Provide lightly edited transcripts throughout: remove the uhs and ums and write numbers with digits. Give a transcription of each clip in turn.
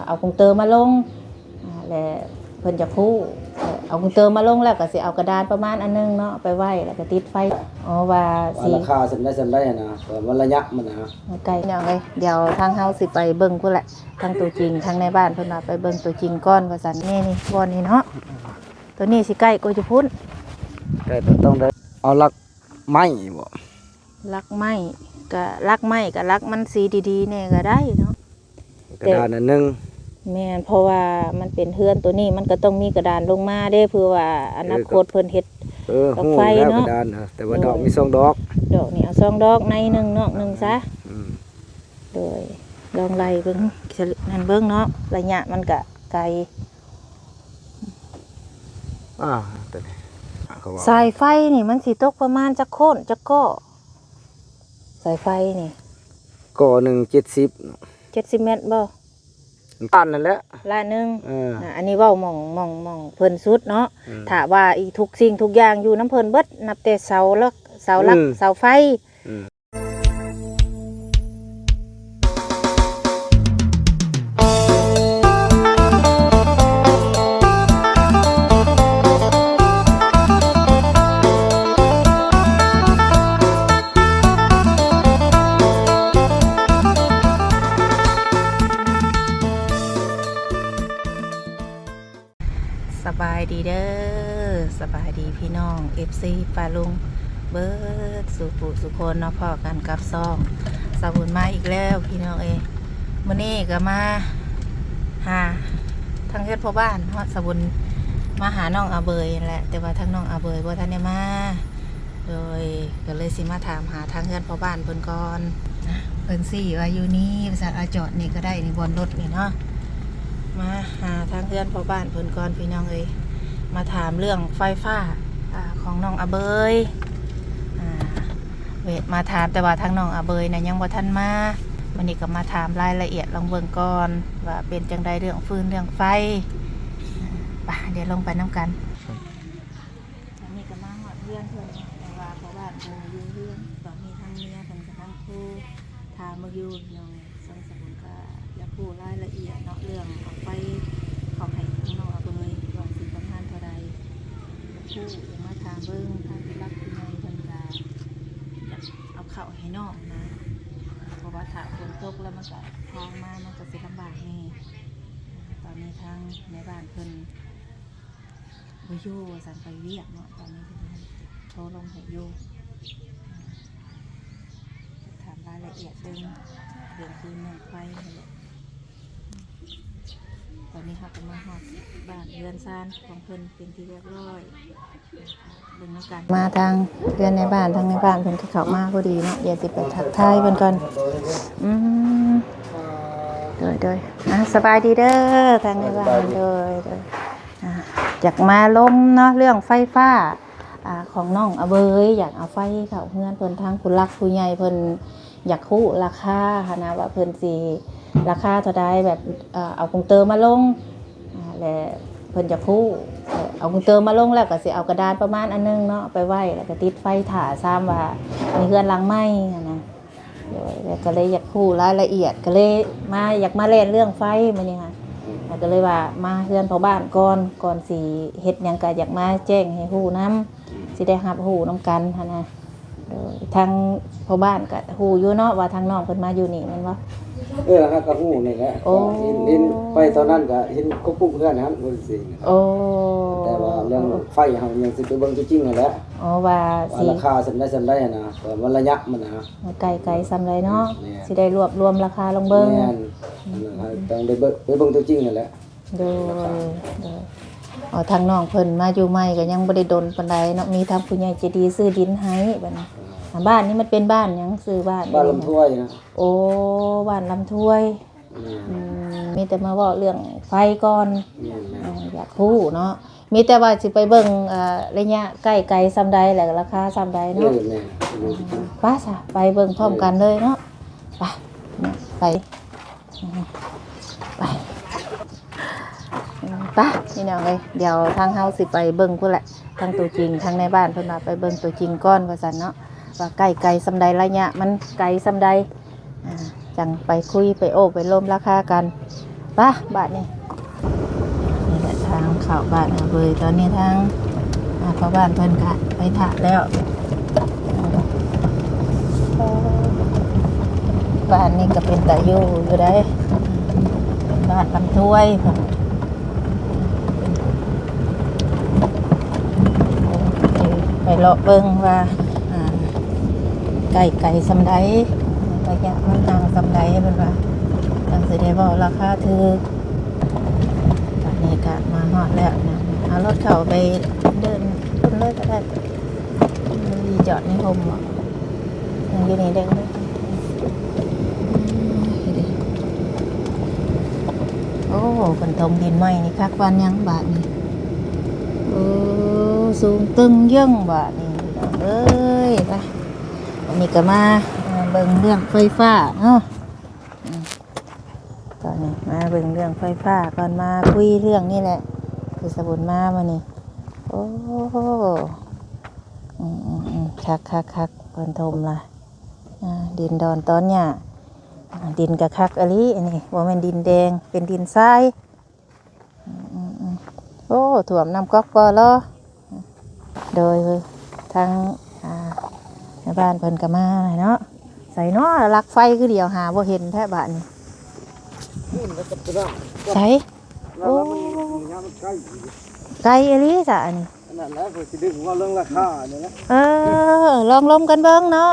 เอาคงเตอร์มาลงแล้วเพิ่นจะคู่เอาคงเตอร์มาลงแล้วก็สิเอากระดานประมาณอันนึงเนาะไปไว้แล้วก็ติดไฟว่าสิราคาสำได้นะวันระยะมันนะไกลเนี่ยไงเดี๋ยวทางเฮาสิไปเบิ่งพุ่นแหละทางตัวจริงทางในบ้านเพิ่นว่าไปเบิ่งตัวจริงก่อนว่าซั่นนี่บ่อนนี่เนาะตัวนี้สิใกล้กว่าจะพุ่นใกล้ต้องได้เอาลักไม้บ่ลักไม้ก็ลักไม้ก็ลักมันสีดีๆเนี่ยก็ได้เนาะกระดานอันนึงแม่นเพราะว่ามันเป็นเฮือนตัวนี้มันก็ต้องมีกระดานลงมาเด้เพื่อว่าอนาคตเพิ่นเฮ็ดกับไฟเนาะกระดานแต่ว่าดอกมี2ดอกนี่เอา2ดอกในนึงนอกนึงซะโดยลองไล่เบิ่งนั่นเบิ่งเนาะระยะมันก็ไกลตัวนี้สายไฟนี่มันสิตกประมาณจักโคนจักก้อสายไฟนี่ก่อหนึ่ง70 เมตรบ่ตันนั่นแหละละนึงอันนี้เว้ามองเพิ่นสุดเนาะถ้าว่าอีทุกสิ่งทุกอย่างอยู่น้ำเพิ่นเบิดนับแต่เสาหลักเสาไฟสบายดีเด้อสบายดีพี่น้อง FC ปาลุงเบิร์ดสุคนเนาะพอกันกับซองสาบุญมาอีกแล้วพี่น้องมื้อนี้ก็มาหาทางเฮ็ดพ่อบ้านฮอดสาบุญมาหาน้องอาเบยแหละแต่ว่าทางน้องอาเบยบ่ทันได้มาโดยก็เลยสิมาถามหาทางเฮ็ดพ่อบ้านเพิ่นก่อนเพิ่นสิว่าอยู่นี่บริษัทอาจอดนี่ก็ได้นี่บนรถนี่เนาะมาหาทางเพื่อนพ่อบ้านเพิ่นก่อนพี่น้องมาถามเรื่องไฟฟ้าของน้องอาเบยมาถามแต่ว่าทางน้องอาเบยนะยังบ่ทันมาวันนี้ก็มาถามรายละเอียดลองเบิ่งก่อนว่าเป็นจังใดเรื่องฟืนเรื่องไฟไปเดี๋ยวลงไปน้ำกันอันนี้ก็มาหอดเรื่องเพิ่นแต่ว่าพ่อบ้านเพิ่นอยู่เรื่องตอนนี้ทางเมียเพิ่นก็ทั้งคู่ถามมาอยู่น้องสงสารก็อยากพูดรายละเอียดเนาะเรื่องของไฟของให้น้องอาเบยว่าสิประมาณเท่าใดผู้ยังมาถามเบิ่งทางที่รักที่ในเพิ่นก็อยากเอาเข้าให้น้องนะเพราะว่าถ้าฝนตกแล้วมันก็ทางมามันก็สิลำบากแน่ตอนนี้ทางในบ้านเพิ่นบ่อยู่สั่นไปเวียกเนาะตอนนี้เพิ่นโทรลงให้อยู่ถามรายละเอียดเรื่องคืนเรื่องไฟนั่นแหละตอนนี้เขากำลังหอดบ้านเรือนซานของเพิ่นเป็นที่เรียบร้อยเบิ่งแล้วกันมาทางเรือนในบ้านทางในบ้านเพิ่นก็เข้ามาพอดีเนาะเดี๋ยวสิไปทักทายเพิ่นก่อนโดยสบายดีเด้อทางในบ้านโดยอยากมาล้มเนาะเรื่องไฟฟ้าของน้องอาเบยอยากเอาไฟเข้าเฮือนเพิ่นทางผู้รักผู้ใหญ่เพิ่นอยากรู้ราคานะว่าเพิ่นสิราคาเท่าใดแบบเอาคงเตอร์มาลงแล้วเพิ่นจะคู่เอาคงเตอร์มาลงแล้วก็สิเอากระดานประมาณอันนึงเนาะไปไว้แล้วก็ติดไฟถ่าซ้ำว่ามีเฮือนหลังไม้นะแล้วก็เลยอยากคู่รายละเอียดก็เลยมาอยากมาเล่นเรื่องไฟมื้อนี้ค่ะแล้วก็เลยว่ามาเฮือนพ่อบ้านก่อนสิเฮ็ดหยังก็อยากมาแจ้งให้ฮู้นำสิได้รับฮู้นำกันหั่นนะทางพ่อบ้านก็ฮู้อยู่เนาะว่าทางน้องเพิ่นมาอยู่นี่แม่นบ่ฮะก็ฮู้นี่แหละเห็นไปตอนนั้นก็เห็นก็ปุ๊บเพื่อนนะครับเพิ่นสิแต่ว่าเรื่องไฟเฮายังสิไปเบิ่งจริงๆนั่นแหละว่าสิราคาสำได้นะวันระยะมันนะไกลๆซำไรเนาะสิได้รวมราคาลงเบิ่งแม่นต้องได้ไปเบิ่งตัวจริงนั่นแหละโดยทางน้องเพิ่นมาอยู่ใหม่ก็ยังบ่ได้ดนปานใดเนาะมีทางผู้ใหญ่ใจดีซื้อดินให้บัดนี้บ้านนี้มันเป็นบ้านหยังซื้อบ้านลำถ้วยนะบ้านลำถ้วยมีแต่มาเว้าเรื่องไฟก่อนอยากรู้เนาะมีแต่ว่าสิไปเบิ่งระยะใกล้ไกลซำใดแล้วราคาซำใดเนาะไปซะไปเบิ่งพร้อมกันเลยเนาะไปนี่น้องเดี๋ยวทางเฮาสิไปเบิ่งพุ่นแหละทางตัวจริงทางในบ้านเพิ่นว่าไปเบิ่งตัวจริงก่อนว่าซั่นเนาะว่าใกล้ไกลซำใดระยะมันไกลซำใดจังไปคุยไปโอ้ไปล้มราคากัน ป่ะบาทนี่นี่แหละทางเข้าบ้านเอาเลยตอนนี้ทางพ่อบ้านเพิ่นกะไปถ่าแล้วบ้านนี้ก็เป็นตาอยู่ได้บ้านลำถ้วยไปเลาะเบิ่งว่าไก่สำไดระยะมันห่างสำไดเป็นว่าจังสิได้บอกราคาถือตอนนี้ก็มาฮอดแล้วนะเอารถเข้าไปเดินขึ้นเลยก็ได้มีจอดในโฮมบ่ยังอยู่นี่ได้ก็ได้โอ้คนทมดินใหม่นี่คักวันยังบาทนี่โอ้สูงตึงเยิ่งบาทนี่เอ้ยไปอันนี้ก็มาเบิ่งเรื่องไฟฟ้าเนาะตอนนี้มาเบิ่งเรื่องไฟฟ้าก่อนมาคุยเรื่องนี่แหละคือสบุญมาวันนี้โอ้คักคนทมล่ะดินดอนตอนเนี้ยดินกะคักอะลิอันนี้ว่ามันดินแดงเป็นดินทรายโอ้ถ่วมน้ำก๊อกก็ล้อโดยทางในบ้านเพิ่นก็มาเนาะใส่เนาะลักไฟคือเดียวหาบ่เห็นแท้บ้านนี้ใส่โอ้ไกลอะลิจ้ะอันนี้นั่นแหละเพิ่นสิดึงว่าเรื่องราคาเนี่ยนะลองลมกันเบิ่งเนาะ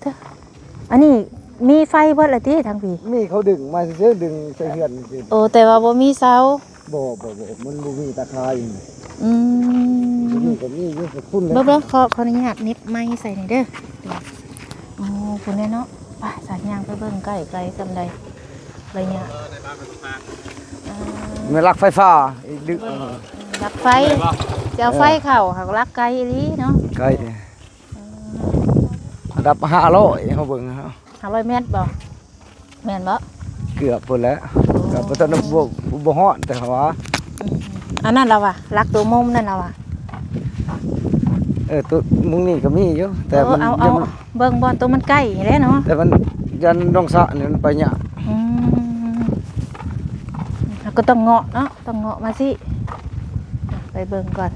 เถอะอันนี้มีไฟเบิดละติทางพี่มีเขาดึงมาซื่อดึงใส่เฮือนซื่อโอ้แต่ว่าบ่มีเสาบ่มันบ่มีตะไคร้มีก็มีอยู่กับพุ่นเลยเบิ่งขออนุญาตนิบไม้ใส่หน่อยเด้อโอ้พุ่นแน่เนาะไปสายยางไปเบิ่งใกล้ไกลซำใดระยะมันลักไฟฟ้าอีกดึกลักไฟจะเอาไฟเข้าหักลักไกลอีหลีเนาะไกลระดับ500เฮาเบิ่งเฮา500เมตรบ่แม่นบ่เกือบพุ่นแล้วก็บ่ทันบ่ฮอดแต่ว่าอันนั้นล่ะว่ะลักตัวมุมนั่นล่ะว่ะตัวมุงนี่ก็มีอยู่แต่มันเอาเบิ่งบ่ตัวมันใกล้แหละเนาะแต่มันยันดงสะนี่มันไปยากก็ต้องเงาะเนาะต้องเงาะมาสิไปเบิ่งก่อน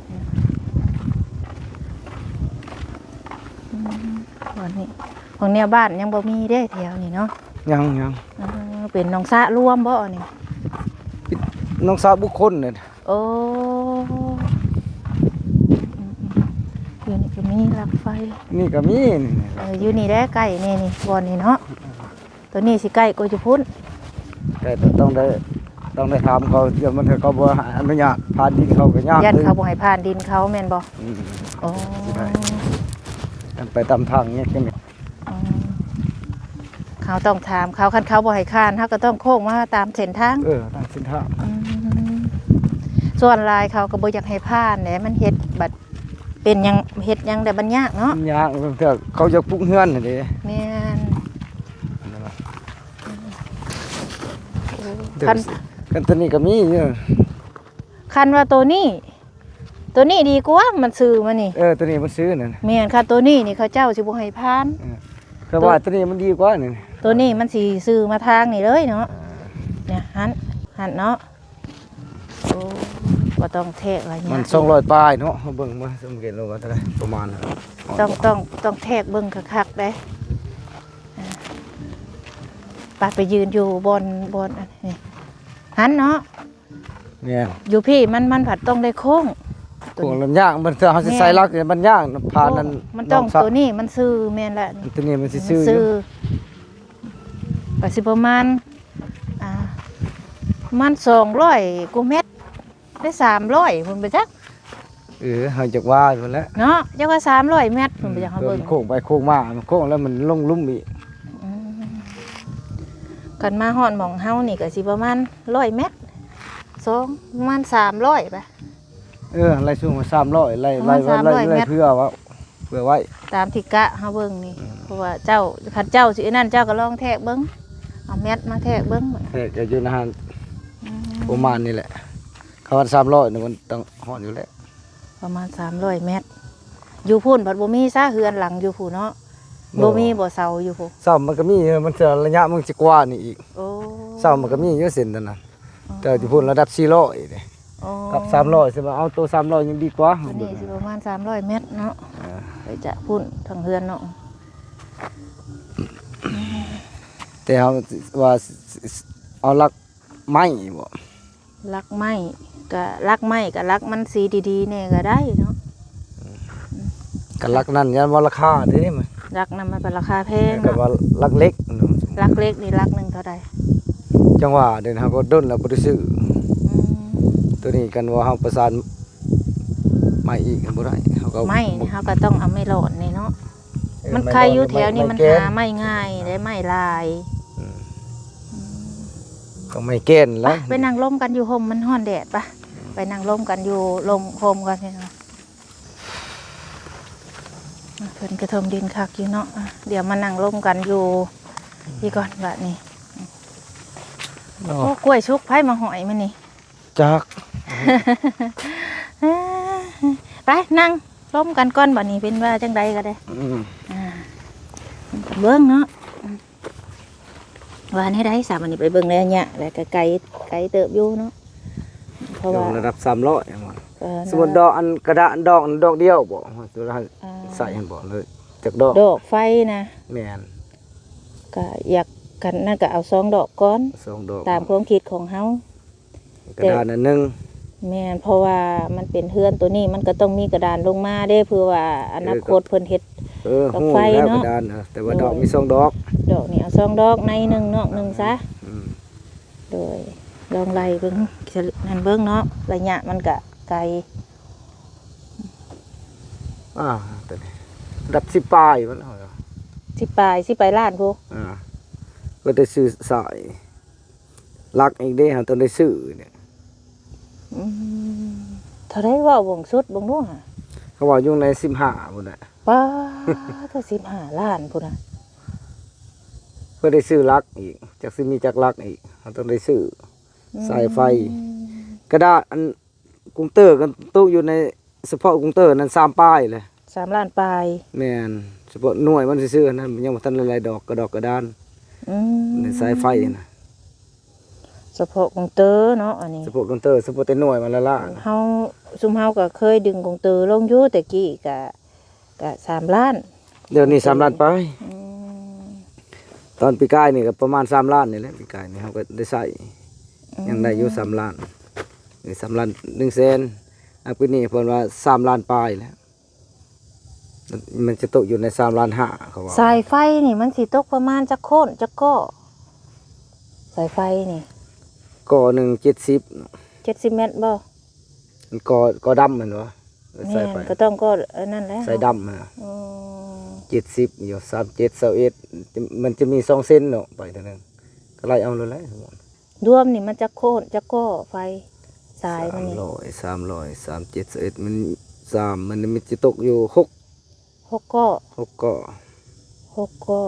วันนี้ของเนี่ยบ้านยังบ่มีเด้แถวนี้เนาะยังเป็นน้องสะรวมบ่นี่น้องสะบุคคลเนี่ยโอ้อยู่นี่ก็มีลักไฟนี่ก็มีอยู่นี่ได้ใกล้นี่บ่นี่เนาะตัวนี้สิใกล้ก็จะพุ่นแต่ต้องได้ถามเขาเดี๋ยวมันเขาบ่อนุญาตผ่านดินเขาก็ยากยันเขาบ่ให้ผ่านดินเขาแม่นบ่โอ้ไปตามทางเงี้ยใช่ไหมเขาต้องถามเขาคันเขาบ่ให้ข้านเขาก็ต้องโค้งมาตามเส้นทางตามเส้นทางส่วนลายเขาก็บ่อยากให้ผ่านแหละมันเฮ็ดบัดเป็นยังเฮ็ดยังแต่มันยากเนาะยากแต่เขาจะปลูกเฮือนน่ะเด้แม่นคันตัวนี้ก็มีอยู่คันว่าตัวนี้ดีกว่ามันซื้อมานี่ตัวนี้มันซื้อนั่นแม่นค่ะตัวนี้นี่เขาเจ้าสิบ่ให้ผ่านก็ว่าตัวนี้มันดีกว่านี่ตัวนี้มันสิซื้อมาทางนี่เลยเนาะเนี่ยหันเนาะโอ้บ่ต้องแทกอะไรเงี้ยมัน200ปลายเนาะเบิ่งมาสังเกตลงว่าเท่าไหร่ประมาณต้องแทกเบิ่งคักๆเด้ไปยืนอยู่บนนี่หันเนาะเนี่ยอยู่พี่มันผัดต้องได้โค้งลำยากมันเขาสิใส่ลักเนี่ยมันยากผ่านนั้นมันต้องตัวนี้มันซื้อแม่นละตัวนี้มันสิซื้อไปสิประมาณมัน200กว่าเมตรได้300พุ่นไปจักเฮาจักว่าพุ่นแล้วเนาะจักว่า300เมตรพุ่นไปจักเฮาเบิ่งโค้งไปโค้งมาโค้งแล้วมันลงลุ่มอีกกันมาฮอดหม่องเฮานี่ก็สิประมาณ100เมตรประมาณ300ไปไล่สูงมา300ไล่เพื่อไว้ตามที่กะเฮาเบิ่งนี่เพราะว่าเจ้าคันเจ้าสินั่นเจ้าก็ลองแทกเบิ่งเอาเม็ดมาแทกเบิ่งแทกอยู่นะฮะประมาณนี้แหละเขาว่า300นี่มันต้องฮอดอยู่แล้วประมาณ300เมตรอยู่พุ่นบัดบ่มีซะเฮือนหลังอยู่พุ่นเนาะ บ่มีบ่เสาอยู่พุ เสามันก็มีมันจะระยะมันจะกว่านี่อีก โอ้ เสามันก็มีอยู่เส้นนั่นน่ะแต่ที่พูดระดับ400เด้ โอ้ กับ300สิว่าเอาตัว300ยังดีกว่า อันนี้สิประมาณ300 เมตรเนาะไปจะพุ่นทางเฮือนเนาะ แต่เอาว่าเอาลักไม้บ่ รักไม้ก็รักไม้ก็รักมันสีดีๆเนี่ยก็ได้เนาะ ก็ลักนั่นยันว่าราคาเด้มัน รักนั้นมันเป็นราคาแพง ก็ เนาะ ว่าลักเล็ก รักเล็กนี่รักหนึงเท่าใด จังหว่าเดินเฮาก็ด้นแล้วบ่ได้ซื้อ อืม ตัวนี้กันว่าเฮาประสานไม้อีกบ่ได้เฮาก็ ไม้นี่เฮาก็ต้องเอาไม้หลอดนี่เนาะมันใครอยู่แถวนี้มันหาไม้ง่ายได้ไม้ลาย ก็ไม่เกณฑ์ ไป แล้ว ไปนั่งร่มกันอยู่ห่มมันร้อนแดดปะไปนั่งร่มกันอยู่ลมห่มกันเนี่ยเนาะเพิ่นกระทมดินคักอยู่เนาะเดี๋ยวมานั่งร่มกันอยู่พี่ก่อนบัดนี้โอ้กล้วยชุกไผ่มาหอยมันนี่ จัก ไปนั่งร่มกันก่อนบัดนี้เป็นว่าจังใดก็ได้เบิ้งเนาะว่าให้ได้สามวันนี้ไปเบิ้งแล้วเนี่ยแล้วก็ไกลเติบอยู่เนาะเพราะว่า ระดับ300หมด สมมุติดอกอันกระดาษดอกเดียวบ่ตัวละใส่บ่เลยจักดอก ดอกไฟนะ แม่น ก็อยากกันนั่นก็เอา2 ดอกก่อน 2 ดอก ตามความคิดของเฮาก ระดาษอันนึง แม่นเพราะว่ามันเป็นเฮือนตัวนี้มันก็ต้องมีกระดานลงมาเด้เพื่อว่าอนาคตเพิ่นเฮ็ด ดอกไฟ แล้ว เนาะ กระดานแต่ว่าดอกมี2 ดอก ดอกนี่เอา2 ดอกในหนึ่งนอกหนึ่งซะ โดยลองไล่เบิ่งนั่นเบิ่งเนาะระยะมันก็ไกล ตัวนี้ระดับ10ปลายมันเอา สิไปล้านพู ก็ได้ซื้อสายลักอีกเด้เฮาต้องได้ซื้อเนี่ย เท่าไรเว่าบ่งสุดบ่งนู้นฮะ เขาว่าอยู่ใน15พุ่นน่ะ ป้าถ้า15 ล้านพุ่นน่ะ เพื่อได้ซื้อลักอีกจักสิมีจักลักอีกเฮาต้องได้ซื้อสายไฟ กระดาษอันกรุงเตอร์กันตกอยู่ในเฉพาะกรุงเตอร์นั้น3ป้ายเลย 3 ล้านปลาย แม่นเฉพาะหน่วยมันซื่อๆนั้นมันยังบ่ทันหลายๆดอกกระดาน ในสายไฟนะ เฉพาะกงเตอร์เนาะอันนี้ เฉพาะกรุงเตอร์เฉพาะแต่หน่วยมันละละ เฮาซุมเฮาก็เคยดึงกงเตอร์ลงอยู่แต่กี้ก็3 ล้าน เดี๋ยวนี้3 ล้านไป อืม ตอนปีกายนี่ก็ประมาณ3 ล้านนี่แหละปีกายนี่เฮาก็ได้ใช้ยังได้อยู่3 ล้านนี่3 ล้าน1แสนปีนี้เพิ่นว่า3 ล้านปลายแล้วมันจะตกอยู่ใน3 ล้าน5เขาว่า สายไฟนี่มันสิตกประมาณจักโคนจักก้อสายไฟนี่ ก่อหนึ่ง70 70 เมตรบ่ มันก่อดำแม่นบ่ แม่ สาย น ไฟ ก็ต้องก็อันนั้นแหละ สายดำน่ะ อืม 70อยู่37 21มันจะมี2เส้นเนาะไปเท่านึงก็ไล่เอาเลยแหละ รวมนี่มันจักโคนจักก้อไฟสายมันนี่ 300 37 21มัน3มันจะตกอยู่6 6ก้อ 6ก็ 6ก้อ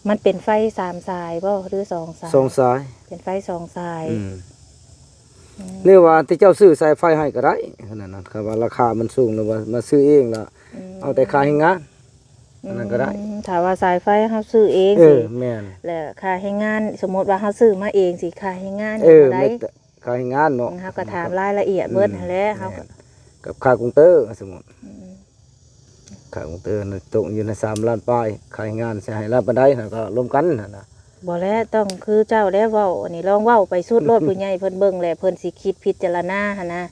มันเป็นไฟ3สายบ่หรือ2สาย 2สาย เป็นไฟ2สาย หรือว่าที่เจ้าซื้อสายไฟให้ก็ได้ขนาดนั้นครับว่าราคามันสูงหรือว่ามาซื้อเองล่ะเอาแต่ค่าให้งานอันนั้นก็ได้ ถ้าว่าสายไฟเฮาซื้อเองสิ แม่น แล้วค่าให้งานสมมุติว่าเฮาซื้อมาเองสิค่าให้งาน เท่า ได้ ได้ค่าให้งานเนาะ เฮาก็ถามรายละเอียดเบิดนั่นแหละเฮาก็ กับค่ากรุงเตอร์สมมุติค่ากรุงเตอร์น่ะตกอยู่ใน3 ล้านปลายค่าให้งานสิให้ล้านปานใดน่ะก็รวมกันน่ะนะ บ่แล้วต้องคือเจ้าแล้วเว้าอันนี้ลองเว้าไปสุดโลดผู้ใหญ่เพิ่นเบิ่งแหละเพิ่นสิคิดพิจารณาหั่นนะ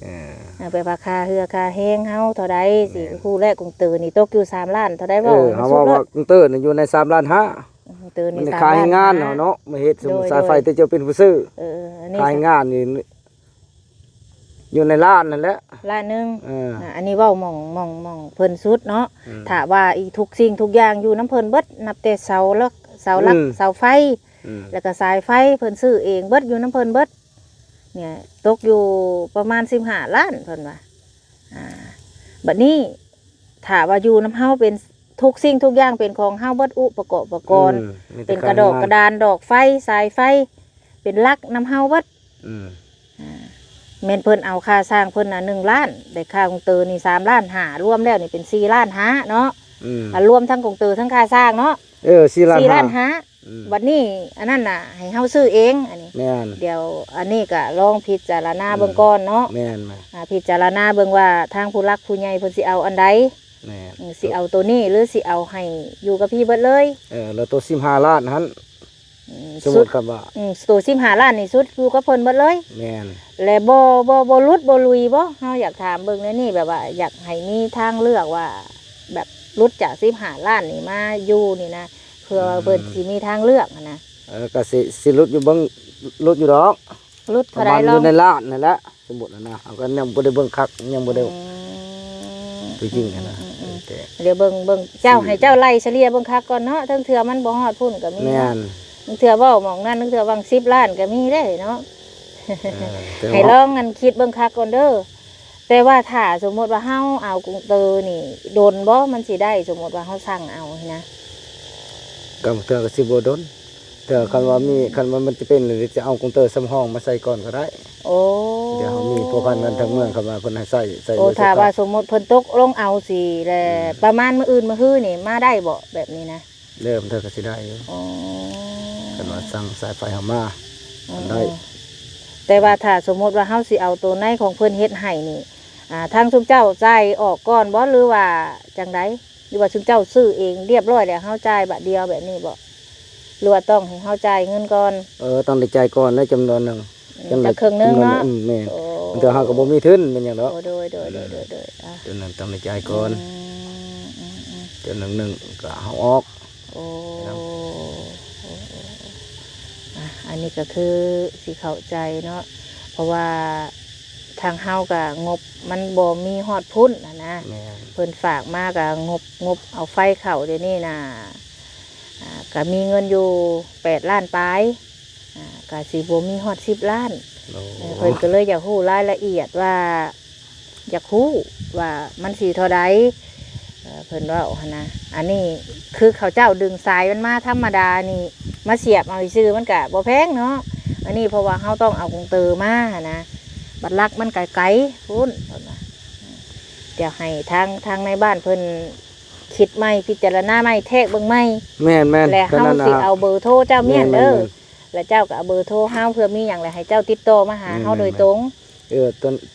ไปว่าค่าเฮือค่าแห้งเฮาเท่าใดสิผู้แรกกรุงเตอร์นี่ตกอยู่3 ล้านเท่าใดเว้า เฮาว่ากรุงเตอร์น่ะอยู่ใน3 ล้าน5 กรุงเตอร์ มั นี่ น 3 ค่า ล้าน ให้งานเนาะมาเฮ็ดสมมุติสายไฟแต่เจ้าเป็นผู้ซื้อ อันนี้ ค่าให้งานนี่อยู่ในล้านนั่นแหละ ล้านหนึง อั นนี้เว้าหม่องเพิ่นสุดเนาะถ้าว่าอีทุกสิ่งทุกอย่างอยู่น้ำเพิ่นเบิดนับแต่เสาหลักเสาไฟแล้วก็สายไฟเพิ่นซื้อเองเบิดอยู่น้ำเพิ่นเบิดเนี่ยตกอยู่ประมาณ15 ล้านเพิ่นว่าบัดนี้ถ้าว่าอยู่น้ำเฮาเป็นทุกสิ่งทุกอย่างเป็นของเฮาเบิดอุปกรณ์เป็นกระดอกกระดานดอกไฟสายไฟเป็นลักน้ำเฮาเบิดแม่นเพิ่นเอาค่าสร้างเพิ่นน่ะ1 ล้านได้ค่าของเตอนี่3 ล้าน5รวมแล้วนี่เป็น4 ล้าน5เนาะ รวมทั้งกงตือทั้งค่าสร้างเนาะ4 ล้าน 4 ล้านห้าบัดนี้อันนั้นน่ะให้เฮาซื้อเองอันนี้แม่นเดี๋ยวอันนี้ก็ลองพิจารณาเบิ่งก่อนเนาะแม่นพิจารณาเบิ่งว่าทางผู้หลักผู้ใหญ่เพิ่นสิเอาอันใดแม่นสิเอาตัวนี้หรือสิเอาให้อยู่กับพี่เบิดเลยแล้วตัว15 ล้านหั่นสมมุติครับว่าตัว15 ล้านนี่สุดอยู่กับเพิ่นเบิดเลยแม่นและบ่ลุดบ่ลุยบ่เฮาอยากถามเบิ่งในนี่แบบว่าอยากให้มีทางเลือกว่าแบบลุดจาก15 ล้านนี่มาอยู่นี่นะเพื่อเพิ่นสิมีทางเลือกนะก็สิลุดอยู่เบิ่งลุดอยู่ดอกลุดเท่าใดลองในล้านนั่นแหละสมมุตินะเอาก็ยังบ่ได้เบิ่งคักยังบ่ได้จริงๆนะเดี๋ยวเบิ่งเจ้าให้เจ้าไล่เฉลี่ยเบิ่งคักก่อนเนาะทั้งเทื่อมันบ่ฮอดพุ่นก็มีแม่นทั้งเทื่อเว้าหม่องนั้นทั้งเทื่อวัง10 ล้านก็มีเด้เนาะให้ลองกันคิดเบิ่งคักก่อนเด้อแต่ว่าถ้าสมมติว่าเฮาเอากรุงเตอนี่โดนบ่มันสิได้สมมติว่าเฮาสั่งเอานะก็เทื่อก็สิบ่โดนเทื่อคันว่ามันจะเป็นหรือจะเอากรุงเตอร์ซ้ำห้องมาใส่ก่อนก็ได้โอ้เดี๋ยวเฮามีพวกพันนั้นทั้งเมืองเข้ามาเพิ่นให้ใส่โอ้ถ้าว่าสมมติเพิ่นตกลงเอาสิแล้วประมาณมื้ออื่นมื้อฮื้อนี่มาได้บ่แบบนี้นะเริ่มเทื่อก็สิได้อยู่อ๋อคันว่าสั่งสายไฟเฮามาได้แต่ว่าถ้าสมมติว่าเฮาสิเอาตัวในของเพิ่นเฮ็ดให้นี่ทางซุมเจ้าจ่ายออกก่อนบ่หรือว่าจังไดหรือว่าซุมเจ้าซื้อเองเรียบร้อยแล้วเฮาจ่ายบัดเดียวแบบนี้บ่หรือว่าต้องให้เฮาจ่ายเงินก่อนต้องได้จ่ายก่อนแล้วจำนวนนึงจักครึ่งนึงเนาะแม่นแต่เฮาก็บ่มีทุนเป็นหยังดอกโดยจำนวนต้องได้จ่ายก่อนจำนวนนึงก็เฮาออกอันนี้ก็คือสิเข้าใจเนาะเพราะว่าทางเฮากับงบมันบ่มีฮอดพุ่นนะเพิ่นฝากมากับงบเอาไฟเข้าเดี๋ยวนี้นะก็มีเงินอยู่8 ล้านปลายก็สิบ่มีฮอด10 ล้านเพิ่นก็เลยอยากรู้รายละเอียดว่าอยากรู้ว่ามันสิเท่าใดเพิ่นว่านะอันนี้คือเขาเจ้าดึงสายมันมาธรรมดานี่มาเสียบเอาซื้อมันก็บ่แพงเนาะอันนี้เพราะว่าเฮาต้องเอากงเตอมานะบัดลักมันไกลๆพุ่นเดี๋ยวให้ทางในบ้านเพิ่นคิดใหม่พิจารณาใหม่แทกเบิ่งใหม่แม่นแล้วเฮาสิเอาเบอร์โทรเจ้าเมียนเด้อแล้วเจ้าก็เอาเบอร์โทรเฮาเพื่อมีหยังแล้วให้เจ้าติดต่อมาหาเฮาโดยตรง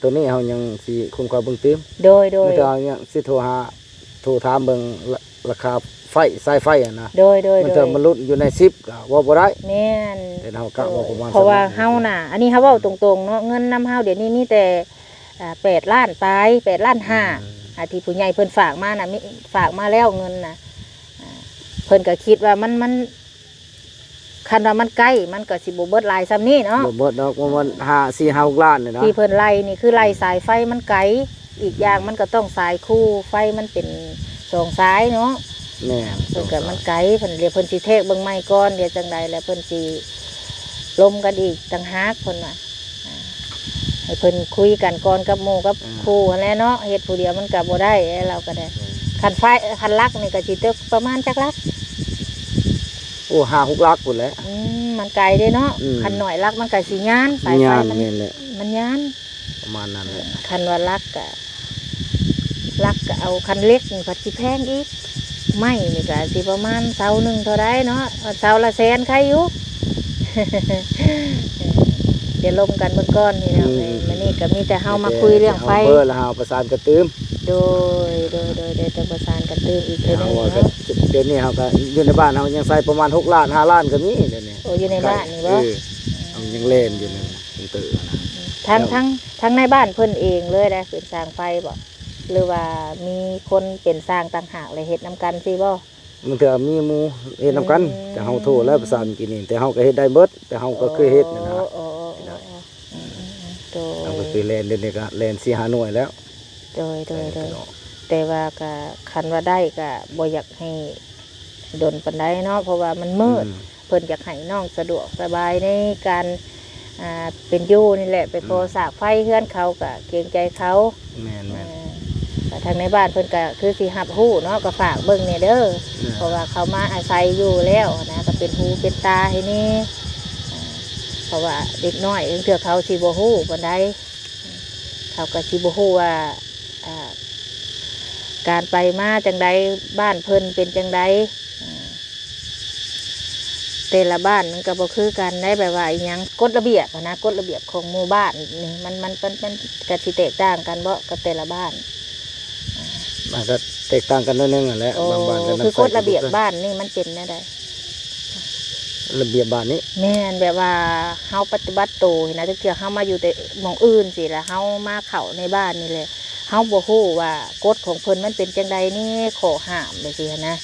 ตัวนี้เฮายังสิคุ้มค่าเบิ่งติมโดยแต่เฮายังสิโทรถามเบิ่งราคาไฟสายไฟนะโดยมันจะมันลดอยู่ใน10ก็ว่าบ่ได้แม่นแต่เฮากะว่าประมาณเพราะว่าเฮาน่ะอันนี้เฮาเว้าตรงๆเนาะเงินนำเฮาเดี๋ยวนี้มีแต่8 ล้านปลาย8 ล้าน 5ที่ผู้ใหญ่เพิ่นฝากมาน่ะมีฝากมาแล้วเงินน่ะเพิ่นก็คิดว่ามันคันว่ามันใกล้มันก็สิบ่เบิดหลายซ้ำนี้เนาะบ่เบิดดอกประมาณ4-5-6 ล้านนี่นะที่เพิ่นไล่นี่คือไล่สายไฟมันไกลอีกอย่างมันก็ต้องสายคู่ไฟมันเป็น2สายเนาะแม่เพิ่นก็มันไกลเพิ่นเรียกเพิ่นสิเทกเบิ่งใหม่ก่อนเดี๋ยวจังใดแล้วเพิ่นสิลมกันอีกต่างหากเพิ่นว่าให้เพิ่นคุยกันก่อนกับหมู่กับครูนั่นแหละเนาะเฮ็ดผู้เดียวมันก็บ่ได้เราก็ได้คันลักนี่ก็สิตึกประมาณจักลักโอ้5-6 ลักพุ่นแหละมันไกลเด้เนาะคันน้อยลักมันก็สิยานสายไฟมันยานประมาณนั้นแหละคันว่าลักก็เอาคันเล็กนี่ก็สิแพงอีกไม่นี่ก็สิประมาณเสาหนึ่งเท่าไรเนาะเสาละ100,000ใครอยู่ เดี๋ยวลมกันเบื้องก้อนนี่นะมันนี่ก็มีแต่เฮามาคุยเรื่องไฟเบอร์แล้วเฮาประสานกันตื้มโดยจะประสานกันตื้มอีกทีนึงเนาะเดี๋ยวนี้เฮาก็อยู่ในบ้านเฮายังใส่ประมาณ6 ล้าน5 ล้านก็มีเดี๋ยวนี้โอ้อยู่ในบ้านนี่บ่ยังเล่นอยู่นั่นตื้อนะทั้งในบ้านเพิ่นเองเลยได้เป็นสร้างไฟบ่หรือว่ามีคนเป็นสร้างต่างหากเลยเฮ็ดนำกันสิบ่มันก็มีหมู่เฮ็ดนำกันแต่เฮาโทรแล้วประสานกินนี่แต่เฮาก็เฮ็ดได้เบิดแต่เฮาก็เคยเฮ็ดนะเราก็เคยเล่นเดี๋ยวนี้ก็เล่น4-5 หน่วยแล้วโดยแต่ว่าก็คันว่าได้ก็บ่อยากให้ดนปานใดเนาะเพราะว่ามันมืดเพิ่นอยากให้น้องสะดวกสบายในการเป็นอยู่นี่แหละไปโพสากไฟเฮือนเขาก็เกรงใจเขาแม่นทางในบ้านเพิ่นก็คือสิรับรู้เนาะก็ฝากเบิ่งเนี่ยเด้อเพราะว่าเขามาอาศัยอยู่แล้วนะก็เป็นหูเป็นตาให้นี่เพราะว่าเด็กน้อยเทื่อเขาสิบ่ฮู้ปานใดเขาก็สิบ่ฮู้ว่า การไปมาจังใดบ้านเพิ่นเป็นจังใดแต่ละบ้านมันก็บ่คือกันได้แบบว่าอีหยังกฎระเบียบนะกฎระเบียบของหมู่บ้านนี่มันก็สิแตกต่างกันบ่กับแต่ละบ้าน มันก็แตกต่างกันนิดนึงแหละ โอ้ บางบ้านก็ คือกฎระเบียบบ้านนี่มันเป็นแนวใด ระเบียบบ้านนี้ แม่นแบบว่าเฮาปฏิบัติตัวนะถ้าเกิดเฮามาอยู่แต่หม้องอื่นสิแล้วเฮามาเข้าในบ้านนี่แหละเฮาบ่ฮู้ว่ากฎของเพิ่นมันเป็นจังใดนี่ขอห้ามไปสินะ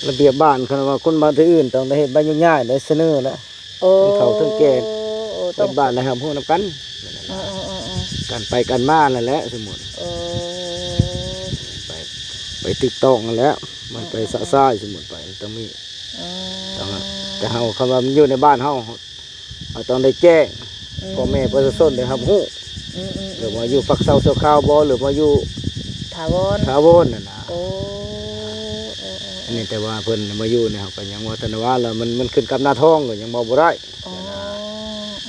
ระเบียบบ้านคนว่าคนบ้านที่อื่นต้องได้เฮ็ดใบยุ่งยากได้เสนอแล้ว โอ้ เขาถึงแก่ ต้ ต้ อง นบ้านนะครับพวกนํกัน เออ การไปกันมานั่นแหละสมมุติ เออ ไปตึกต้องนั่นแหละมันไปสะซ้ายสมมุติไปต้องมี เออ ต้องแต่เฮาคำว่ามันอยู่ในบ้านเฮาเราต้องได้แจ้งพ่อแม่ประชาชนได้รับรู้หรือว่าอยู่ฝักเสาเสาข้าวบ่หรือว่าอยู่ ถาวร ถาวรนั่นน่ะ โอ้ อันนี้แต่ว่าเพิ่นมาอยู่เนี่ยเขาก็ยังว่าธนว่าแล้วมันขึ้นกับหน้าท้องก็ยังบ่ได้ อ๋อ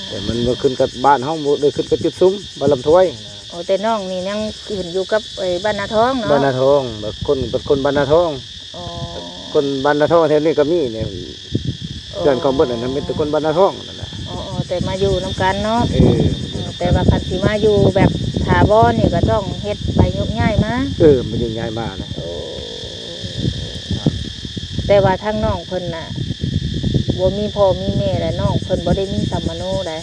แต่มันบ่ขึ้นกับบ้านเฮาบ่ได้ขึ้นกับจุดซุ้มบ้านลำถ้วย โอ้แต่น้องนี่ยังขึ้นอยู่กับไอ้บ้านนาท้องเนาะ บ้านนาทองแบบคนบ้านนาทอง อ๋อ คนบ้านนาทองแถวนี้ก็มีเนี่ยเพื่อนเขาเบิดอันนั้นเป็นแต่คนบ้านนาทองนั่นแหละ อ๋อแต่มาอยู่นํกันเนาะ เออ แต่ว่าคันสิมาอยู่แบบถาวรนี่ก็ต้องเฮ็ดใบยกย้ายมา มันอยู่ง่ายมากนะ โอ้แต่ว่าทั้งน้องเพิ่นน่ะบ่มีพ่อมีแม่และน้องเพิ่นบ่ได้มีสัมมโนได้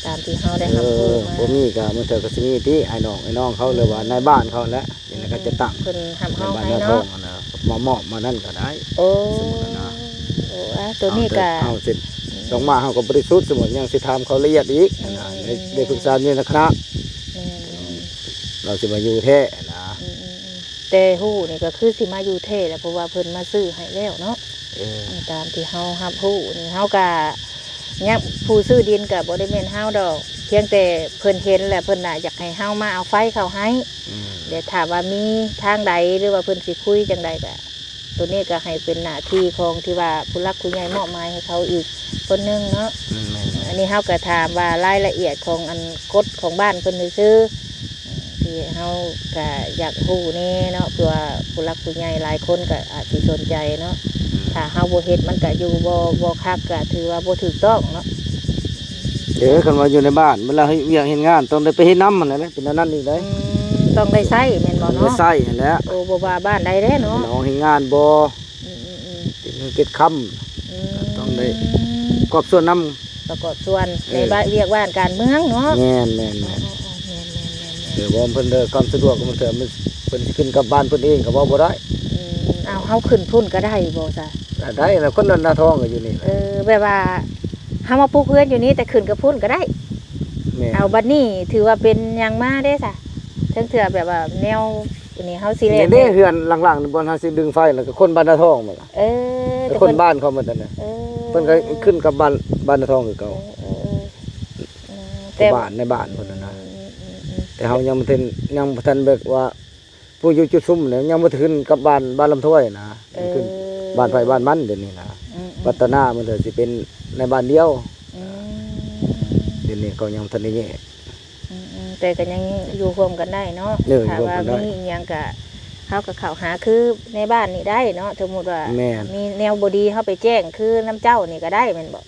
ตามที่เฮาได้รับรู้มา บ่มีก็มันเถอะก็สิมีที่ไอ้น้องเขาหรือว่าในบ้านเขาแหละนี่นะก็จะตั้ง เพิ่นทำ ใน เฮา บ้าน ให้ นาทอ เนาะ งนะมามอบมานั่นก็ได้ โอ้ สมมุตินะ โอ้ตัวนี้ก็ เอาเสร็จสองมาเฮาก็บริสุทธิ์สมมุติยังสิถามเขาละเอียดอีกนะได้ปรึกษาอยู่ในคณะ แม่น เราสิมาอยู่แท้นะ แต่ฮู้นี่ก็คือสิมาอยู่เท่แหละเพราะว่าเพิ่นมาซื้อให้แล้วเนาะ เออ ตามที่เฮารับฮู้นี่เฮาก็ยังผู้ซื้อดินก็บ่ได้แม่นเฮาดอก เพียงแต่เพิ่นเห็นแหละเพิ่นน่ะอยากให้เฮามาเอาไฟเข้าให้ อืม เดี๋ยวถามว่ามีทางใดหรือว่าเพิ่นสิคุยจังใดก็ตัวนี้ก็ให้เป็นหน้าที่ของที่ว่าผู้รักผู้ใหญ่มอบหมายให้เขาอีกคนหนึงเนาะ แม่น อันนี้เฮาก็ถามว่ารายละเอียดของอันกฎของบ้านเพิ่นซื้อที่เฮาก็อยากรู้แน่เนาะเพื่อผู้รักผู้ใหญ่หลายคนก็อาจสิสนใจเนาะถ้าเฮาบ่เฮ็ดมันก็อยู่บ่คักก็ถือว่าบ่ถูกต้องเนาะ เดี๋ยวคันว่าอยู่ในบ้านเวลาเฮ็ดเวียกเฮ็ดงานต้องได้ไปเฮ็ดน้ำมันแหละเป็นอันนั้นอีกได้ ต้องได้ใช้แม่นบ่ ได้ เนาะ ใส่นั่นแหละ โอ้บ่ว่าบ้านใดเด้เนาะ น้องเฮ็ดงานบ่ อืม ติดเงินเก็บคำ ต้องได้ กอบส่วนน้ ประกอบส่วนในบ้านเรียกว่าการเมืองเนาะ ำแม่น แม่น เดี๋ยวบ่เพิ่นเด้อความสะดวกมันเถอะมันเพิ่นสิขึ้นกับบ้านเพิ่นเองก็บ่ได้ เอาเฮาขึ้นพุ่นก็ได้บ่ซะ ได้แล้วคนนั้นหน้าท้องก็อยู่นี่ แบบว่าเฮามาปลูกเรือนอยู่นี่แต่ขึ้นกับพุ่นก็ได้ แม่น เอาบัดนี้ถือว่าเป็นหยังมาได้ซะทั้งเถื่อแบบว่าแนวอันนี้เฮาสิเล่ นี่ น เด้เฮือนหลังๆนี่บ่เฮาสิดึงไฟแล้วก็คนบ้านหน้าท้องมาล่ะ เออ แต่คนบ้านเขาหมดนั่นน่ะ เออ เพิ่นก็ขึ้นกับบ้านหน้าท้องคือเก่า แต่ บ้านในบ้านเพิ่นน่ะนะแต่เฮายังบ่ทันแบบว่าผู้อยู่จุดซุ่มเนี่ยยังบ่ถึงกับบ้านลำถ้วยนะขึ้นบ้านไผบ้านมันเดี๋ยวนี้นะพัฒนามันเถอะสิเป็นในบ้านเดียวเดี๋ยวนี้ก็ยังบ่ทันได้แยก แต่ก็ยังอยู่ร่วมกันได้เนาะ เออ ถ้าว่า ร่วมกันได้ มีอิหยังก็เฮาก็เข้าหาคือในบ้านนี่ได้เนาะสมมุติว่า แม่น มีแนวบ่ดีเฮาไปแจ้งคือน้ำเจ้านี่ก็ได้แม่นบ่ เอ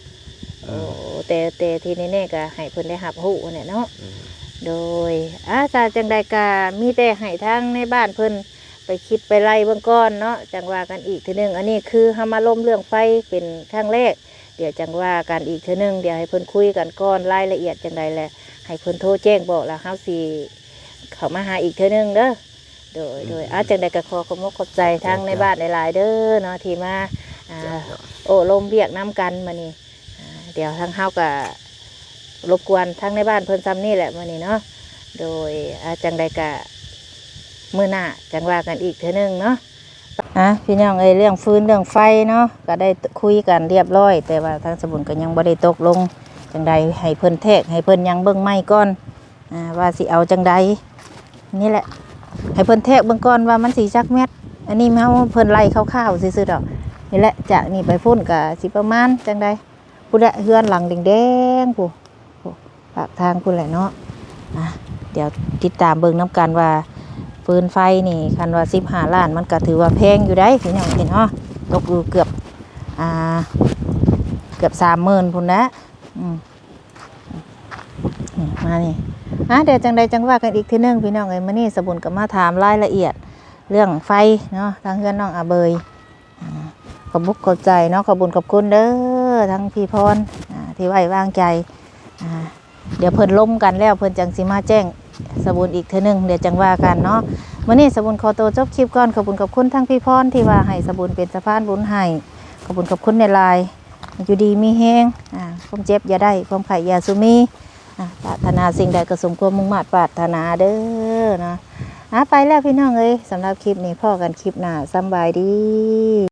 โอ้ อ แต่ที่แน่ๆก็ให้เพิ่นได้รับรู้เนี่ยเนาะโดยถ้าจังใดก็มีแต่ให้ทางในบ้านเพิ่นไปคิดไปไล่เบื้องก่อนเนาะจังว่ากันอีกทีนึงอันนี้คือเฮามาล้มเรื่องไฟเป็นครั้งแรกเดี๋ยวจังว่ากันอีกทีนึงเดี๋ยวให้เพิ่นคุยกันก่อนรายละเอียดจังใดแหละให้เพิ่นโทรแจ้งบอกแล้วเฮาสิเข้ามาหาอีกทีนึงเด้อโดยจังใดก็ขอขอบคุณขอบใจทางในบ้านหลายๆเด้อเนาะที่มาโอ้ลมเบียกน้ำกันมานี่เดี๋ยวทางเฮาก็รบกวนทางในบ้านเพิ่นซ้ำนี่แหละมานี่เนาะโดยจังใดก็มื้อหน้าจังว่ากันอีกเทื่อนึงเนาะพี่น้องเรื่องฟืนเรื่องไฟเนาะก็ได้คุยกันเรียบร้อย แต่ว่าทางสมุนก็ยังบ่ได้ตกลงจังใดให้เพิ่นแทกให้เพิ่นยังเบิ่งไม้ก่อนว่าสิเอาจังใดนี่แหละให้เพิ่นแทกเบิ่งก่อนว่ามันสิจักเม็ดอันนี้เฮาเพิ่นไล่คร่าวๆซื่อๆดอกนี่แหละจากนี่ไปพุ่นก็สิประมาณจังใดผู้ใดเฮือนหลังแดงๆผู้ปากทางพุ่นแหละเนาะ เดี๋ยวติดตามเบิ่งน้ำกันว่าฟืนไฟนี่คันว่า15 ล้านมันก็ถือว่าแพงอยู่ได้พี่น้องเนาะตกอยู่เกือบ30,000พุ่นนะมานี่เดี๋ยวจังใดจังว่ากันอีกทีนึงพี่น้องเอ้ยมื้อนี้สบุญก็มาถามรายละเอียดเรื่องไฟเนาะทางเฮือนน้องอาเบยขอบบุกขอบใจเนาะขอบบุญขอบคุณเด้อทั้งพี่พรที่ไว้วางใจเดี๋ยวเพิ่นล้มกันแล้วเพิ่นจังสิมาแจ้งสบุญอีกทีนึงเดี๋ยวจังว่ากันเนาะมื้อนี้สบุญขอตัวจบคลิปก่อนขอบบุญขอบคุณทั้งพี่พรที่ว่าให้สบุญเป็นสะพานบุญให้ขอบบุญขอบคุณในไลน์อยู่ดีมีแฮงความเจ็บอย่าได้ความไข้อย่าสุมีปรารถนาสิ่งใดก็สมความมุ่งมั่นปรารถนาเด้อนะไปแล้วพี่น้องเอ้ยสำหรับคลิปนี้พ่อกันคลิปหน้าสำบายดี